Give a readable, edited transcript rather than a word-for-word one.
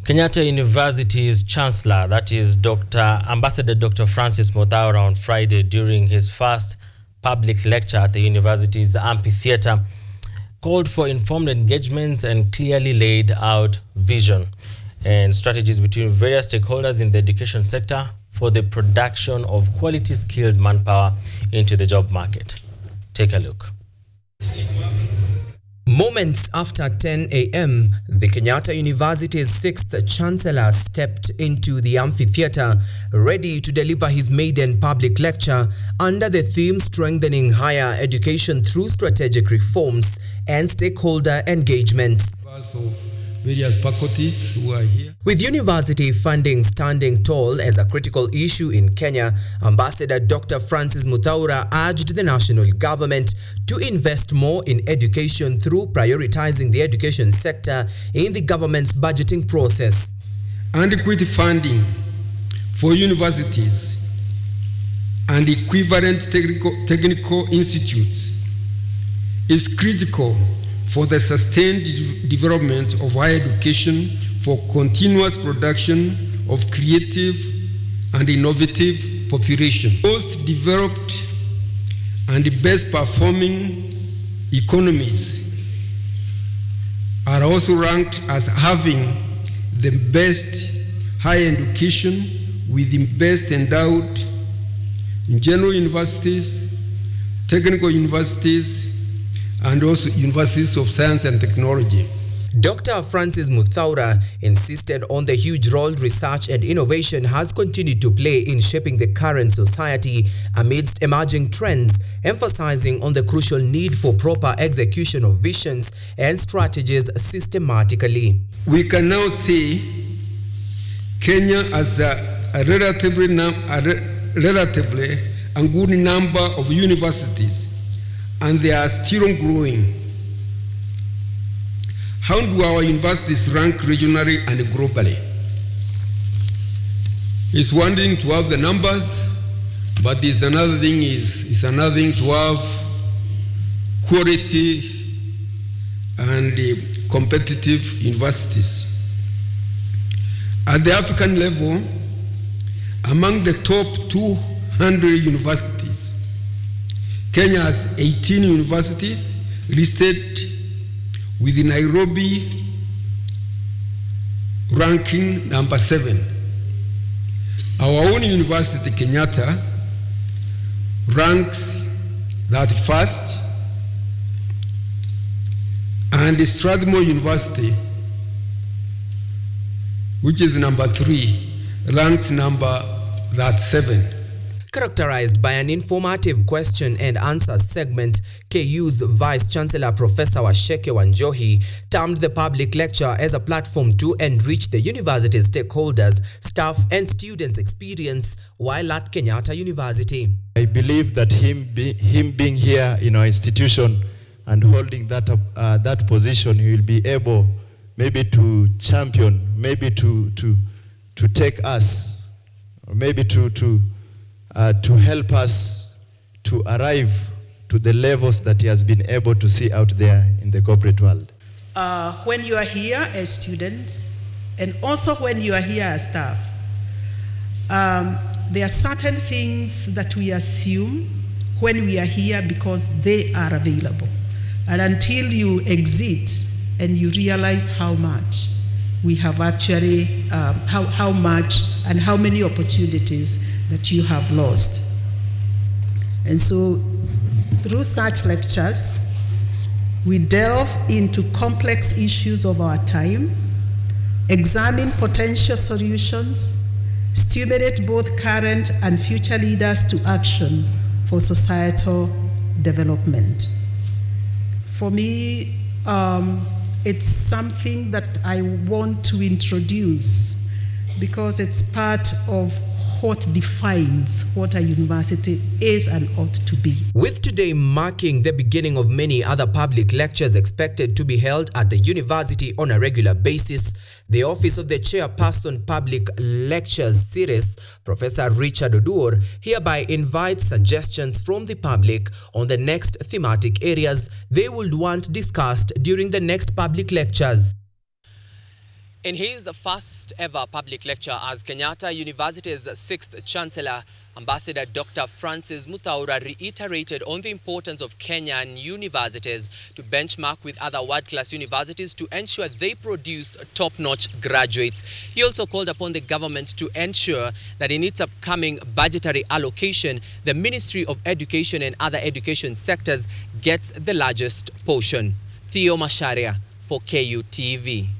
Kenyatta University's Chancellor, that is Ambassador Dr. Francis Muthaura, on Friday during his first public lecture at the university's amphitheatre, called for informed engagements and clearly laid out vision and strategies between various stakeholders in the education sector for the production of quality skilled manpower into the job market. Take a look. Moments after 10 a.m., the Kenyatta University's 6th Chancellor stepped into the amphitheatre, ready to deliver his maiden public lecture under the theme Strengthening Higher Education Through Strategic Reforms and Stakeholder Engagement. Various faculties who are here. With university funding standing tall as a critical issue in Kenya, Ambassador Dr. Francis Muthaura urged the national government to invest more in education through prioritizing the education sector in the government's budgeting process. Adequate funding for universities and equivalent technical institutes is critical for the sustained development of higher education, for continuous production of creative and innovative population. Most developed and best performing economies are also ranked as having the best higher education with the best endowed general universities, technical universities, and also universities of science and technology. Dr. Francis Muthaura insisted on the huge role research and innovation has continued to play in shaping the current society amidst emerging trends, emphasizing on the crucial need for proper execution of visions and strategies systematically. We can now say Kenya has a relatively good number of universities, and they are still growing. How do our universities rank regionally and globally? It's one thing to have the numbers, but it's another thing to have quality and competitive universities. At the African level, among the top 200 universities, Kenya has 18 universities listed, with Nairobi ranking number 7. Our own university, Kenyatta, ranks 31st, and Strathmore University, which is number 3, ranks number 37. Characterized by an informative question and answer segment, KU's Vice Chancellor Professor Washeke Wanjohi termed the public lecture as a platform to enrich the university's stakeholders, staff and students' experience while at Kenyatta University. I believe that him being here in our institution and holding that position, he will be able maybe to champion, maybe to take us, or maybe to help us to arrive to the levels that he has been able to see out there in the corporate world. When you are here as students, and also when you are here as staff, there are certain things that we assume when we are here because they are available. And until you exit and you realize how much we have actually, how much and how many opportunities that you have lost. And so through such lectures, we delve into complex issues of our time, examine potential solutions, stimulate both current and future leaders to action for societal development. For me, it's something that I want to introduce because it's part of what defines what a university is and ought to be. With today marking the beginning of many other public lectures expected to be held at the university on a regular basis, the Office of the Chairperson Public Lectures Series, Professor Richard Odur, hereby invites suggestions from the public on the next thematic areas they would want discussed during the next public lectures. In his first ever public lecture as Kenyatta University's 6th Chancellor, Ambassador Dr. Francis Muthaura reiterated on the importance of Kenyan universities to benchmark with other world-class universities to ensure they produce top-notch graduates. He also called upon the government to ensure that in its upcoming budgetary allocation, the Ministry of Education and other education sectors gets the largest portion. Theo Masharia for KUTV.